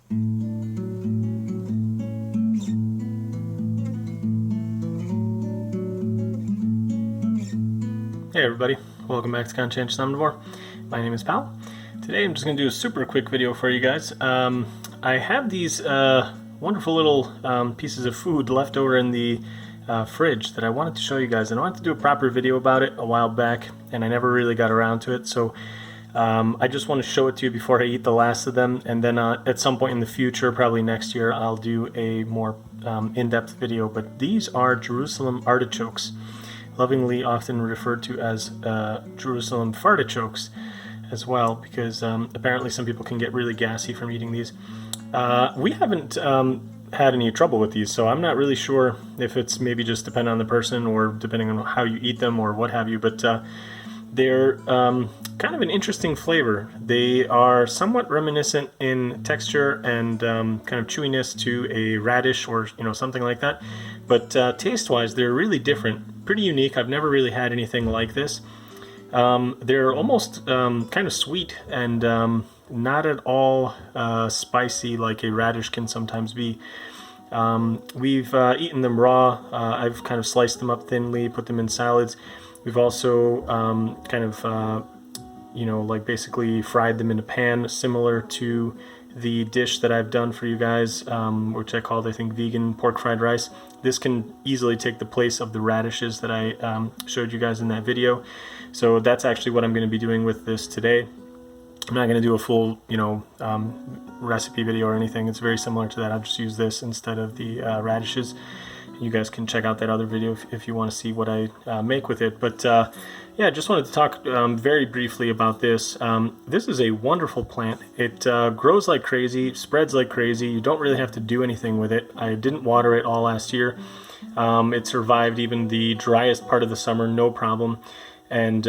Hey everybody, welcome back to Conscientious Omnivore. My name is Pal. Today I'm just going to do a super quick video for you guys. I have these wonderful little pieces of food left over in the fridge that I wanted to show you guys, and I wanted to do a proper video about it a while back, and I never really got around to it, so I just want to show it to you before I eat the last of them, and then at some point in the future, probably next year, I'll do a more in-depth video. But these are Jerusalem artichokes, lovingly often referred to as Jerusalem fartichokes as well, because apparently some people can get really gassy from eating these. We haven't had any trouble with these, so I'm not really sure if it's maybe just depending on the person or depending on how you eat them or what have you, but they're kind of an interesting flavor. They are somewhat reminiscent in texture and kind of chewiness to a radish or something like that, but taste-wise they're really different, pretty unique. I've never really had anything like this. They're almost kind of sweet and not at all spicy like a radish can sometimes be. We've eaten them raw. I've kind of sliced them up thinly, put them in salads. We've also kind of like basically fried them in a pan, similar to the dish that I've done for you guys, which I called, I think, vegan pork fried rice. This can easily take the place of the radishes that I showed you guys in that video. So that's actually what I'm going to be doing with this today. I'm not going to do a full, recipe video or anything. It's very similar to that. I'll just use this instead of the radishes. You guys can check out that other video if you want to see what I make with it. But yeah, just wanted to talk very briefly about this. This is a wonderful plant. It grows like crazy, spreads like crazy. You don't really have to do anything with it. I didn't water it all last year. It survived even the driest part of the summer, no problem. And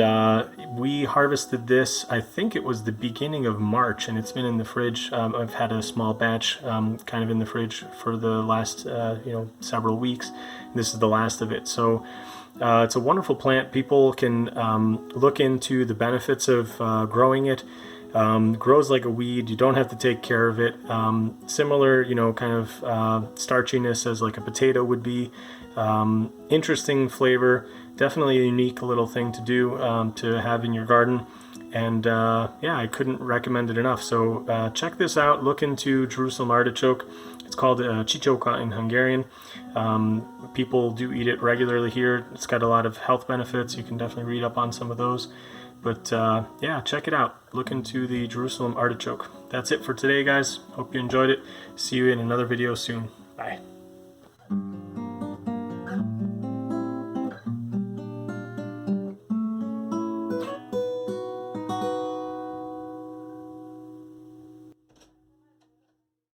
we harvested this, I think it was the beginning of March, and it's been in the fridge. I've had a small batch kind of in the fridge for the last several weeks. This is the last of it. So it's a wonderful plant. People can look into the benefits of growing it. Grows like a weed. You don't have to take care of it. Similar, kind of starchiness as like a potato would be. Interesting flavor. Definitely a unique little thing to do, to have in your garden. And yeah, I couldn't recommend it enough. So check this out. Look into Jerusalem artichoke. It's called Artichoke in Hungarian. People do eat it regularly here. It's got a lot of health benefits. You can definitely read up on some of those. But yeah, check it out. Look into the Jerusalem artichoke. That's it for today, guys. Hope you enjoyed it. See you in another video soon. Bye.